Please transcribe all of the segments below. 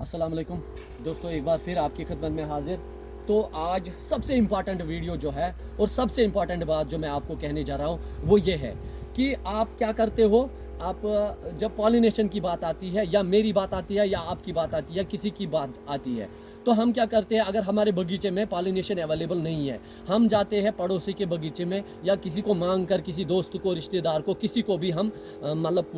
अस्सलाम वालेकुम दोस्तों, एक बार फिर आपकी खिदमत में हाजिर। तो आज सबसे इम्पॉर्टेंट वीडियो जो है और सबसे इम्पॉर्टेंट बात जो मैं आपको कहने जा रहा हूँ वो ये है कि आप क्या करते हो। आप जब पॉलिनेशन की बात आती है या मेरी बात आती है या आपकी बात आती है, किसी की बात आती है, तो हम क्या करते हैं, अगर हमारे बगीचे में पॉलिनेशन अवेलेबल नहीं है, हम जाते हैं पड़ोसी के बगीचे में या किसी को मांग कर, किसी दोस्त को, रिश्तेदार को, किसी को भी हम मतलब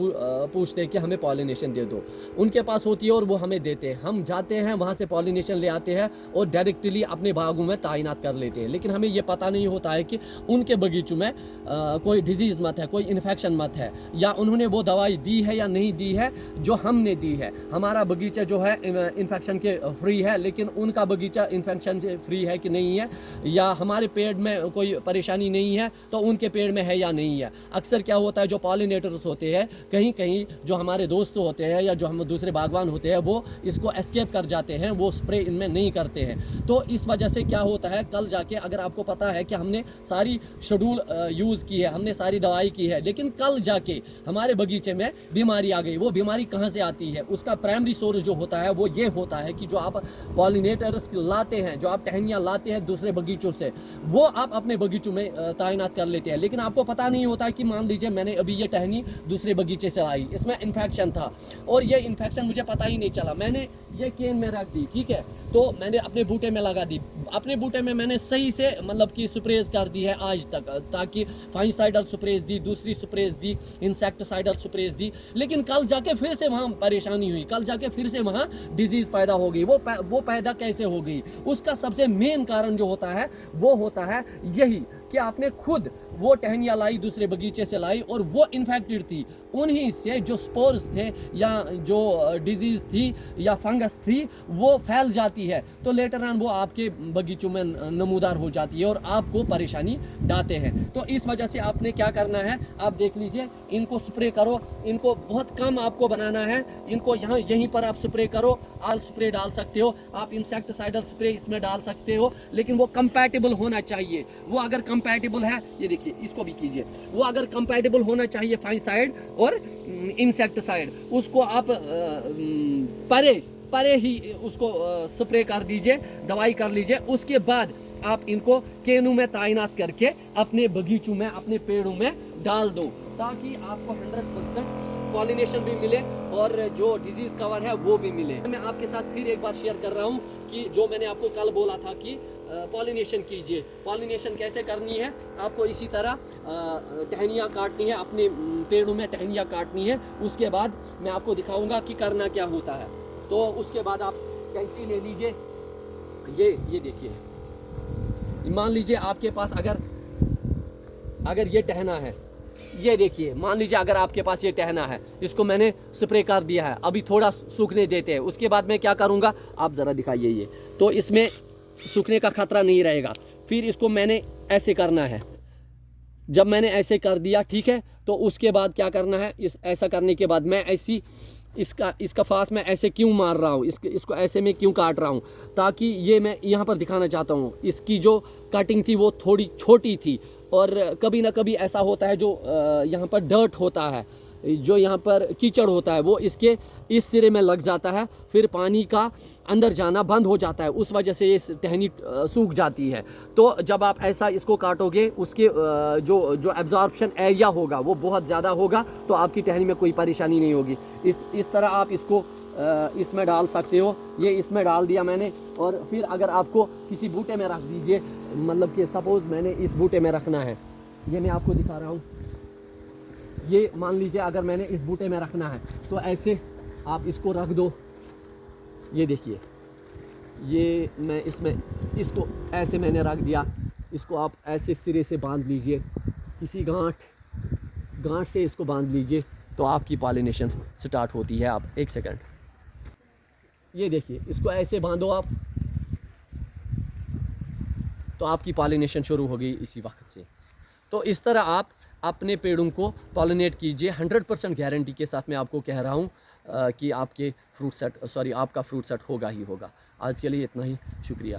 पूछते हैं कि हमें पॉलिनेशन दे दो। उनके पास होती है और वो हमें देते हैं। हम जाते हैं वहाँ से पॉलिनेशन ले आते हैं और डायरेक्टली अपने बागों में तैनात कर लेते हैं। लेकिन हमें ये पता नहीं होता है कि उनके बगीचों में कोई डिजीज़ मत है, कोई इन्फेक्शन मत है, या उन्होंने वो दवाई दी है या नहीं दी है जो हमने दी है। हमारा बगीचा जो है इन्फेक्शन के फ्री है, लेकिन उनका बगीचा इन्फेक्शन से फ्री है कि नहीं है, या हमारे पेड़ में कोई परेशानी नहीं है तो उनके पेड़ में है या नहीं है। अक्सर क्या होता है, जो पॉलिनेटर्स होते हैं कहीं कहीं, जो हमारे दोस्त होते हैं या जो हम दूसरे बागवान होते हैं, वो इसको एस्केप कर जाते हैं, वो स्प्रे इनमें नहीं करते हैं। तो इस वजह से क्या होता है, कल जाके अगर आपको पता है कि हमने सारी शेड्यूल यूज़ की है, हमने सारी दवाई की है, लेकिन कल जाके हमारे बगीचे में बीमारी आ गई। वो बीमारी कहाँ से आती है, उसका प्राइमरी सोर्स जो होता है वो ये होता है कि जो आप पॉलिनेटर्स लाते हैं, जो आप टहनियाँ लाते हैं दूसरे बगीचों से, वो आप अपने बगीचों में तैनात कर लेते हैं। लेकिन आपको पता नहीं होता कि मान लीजिए मैंने अभी ये टहनी दूसरे बगीचे से लाई, इसमें इन्फेक्शन था और ये इन्फेक्शन मुझे पता ही नहीं चला, मैंने ये केन में रख दी, ठीक है, तो मैंने अपने बूटे में लगा दी। अपने बूटे में मैंने सही से मतलब कि स्प्रेज कर दी है आज तक, ताकि फाइनसाइडल स्प्रेज दी, दूसरी स्प्रेज दी, इंसेक्टिसाइडल स्प्रेज दी, लेकिन कल जाके फिर से वहाँ परेशानी हुई, कल जाके फिर से वहाँ डिजीज़ पैदा हो गई। वो पैदा कैसे हो गई, उसका सबसे मेन कारण जो होता है वो होता है यही कि आपने खुद वो टहनियाँ लाई, दूसरे बगीचे से लाई और वो इन्फेक्टेड थी। उन्हीं से जो स्पोर्स थे या जो डिजीज़ थी या फंगस थी वो फैल जाती है, तो लेटर ऑन वो आपके बगीचों में नमूदार हो जाती है और आपको परेशानी डालते हैं। तो इस वजह से आपने क्या करना है, आप देख लीजिए, इनको स्प्रे करो, इनको बहुत कम आपको बनाना है, इनको यहाँ यहीं पर आप स्प्रे करो। आल स्प्रे डाल सकते हो आप, इंसेक्टिसाइडल स्प्रे इसमें डाल सकते हो, लेकिन वो कंपैटिबल होना चाहिए। वो अगर कंपैटिबल है, ये देखिए इसको भी कीजिए, वो अगर कंपैटिबल होना चाहिए फाइनसाइड और इंसेक्टिसाइड, उसको आप परे परे ही उसको स्प्रे कर दीजिए, दवाई कर लीजिए। उसके बाद आप इनको केनों में तैनात करके अपने बगीचों में, अपने पेड़ों में डाल दो, ताकि आपको 100% पॉलिनेशन भी मिले और जो डिजीज कवर है वो भी मिले। मैं आपके साथ फिर एक बार शेयर कर रहा हूँ कि जो मैंने आपको कल बोला था कि पॉलिनेशन कीजिए। पॉलिनेशन कैसे करनी है, आपको इसी तरह टहनियाँ काटनी है, अपने पेड़ों में टहनियाँ काटनी है। उसके बाद मैं आपको दिखाऊंगा कि करना क्या होता है। तो उसके बाद आप कैंची ले लीजिए, ये देखिए, मान लीजिए आपके पास अगर ये टहना है, ये देखिए, मान लीजिए अगर आपके पास ये टहना है, इसको मैंने स्प्रे कर दिया है, अभी थोड़ा सूखने देते हैं। उसके बाद मैं क्या करूँगा, आप ज़रा दिखाइए, ये तो इसमें सूखने का खतरा नहीं रहेगा। फिर इसको मैंने ऐसे करना है, जब मैंने ऐसे कर दिया, ठीक है, तो उसके बाद क्या करना है, ऐसा करने के बाद मैं इसका फास मैं ऐसे क्यों मार रहा हूँ, इसको ऐसे में क्यों काट रहा हूँ, ताकि ये मैं यहाँ पर दिखाना चाहता हूँ, इसकी जो कटिंग थी वो थोड़ी छोटी थी, और कभी ना कभी ऐसा होता है जो यहाँ पर डर्ट होता है, जो यहाँ पर कीचड़ होता है, वो इसके इस सिरे में लग जाता है, फिर पानी का अंदर जाना बंद हो जाता है, उस वजह से ये टहनी सूख जाती है। तो जब आप ऐसा इसको काटोगे, उसके जो एब्जॉर्प्शन एरिया होगा वो बहुत ज़्यादा होगा, तो आपकी टहनी में कोई परेशानी नहीं होगी। इस तरह आप इसको इसमें डाल सकते हो। ये इसमें डाल दिया मैंने, और फिर अगर आपको किसी बूटे में रख दीजिए, मतलब कि सपोज़ मैंने इस बूटे में रखना है, ये मैं आपको दिखा रहा हूँ, ये मान लीजिए अगर मैंने इस बूटे में रखना है, तो ऐसे आप इसको रख दो। ये देखिए, ये मैं इसको ऐसे मैंने रख दिया, इसको आप ऐसे सिरे से बांध लीजिए, किसी गांठ से इसको बांध लीजिए, तो आपकी पॉलिनेशन स्टार्ट होती है। आप एक सेकंड, ये देखिए, इसको ऐसे बांधो आप, तो आपकी पॉलिनेशन शुरू हो गई इसी वक्त से। तो इस तरह आप अपने पेड़ों को पॉलिनेट कीजिए। 100% गारंटी के साथ मैं आपको कह रहा हूँ कि आपका फ्रूट सेट होगा ही होगा। आज के लिए इतना ही, शुक्रिया।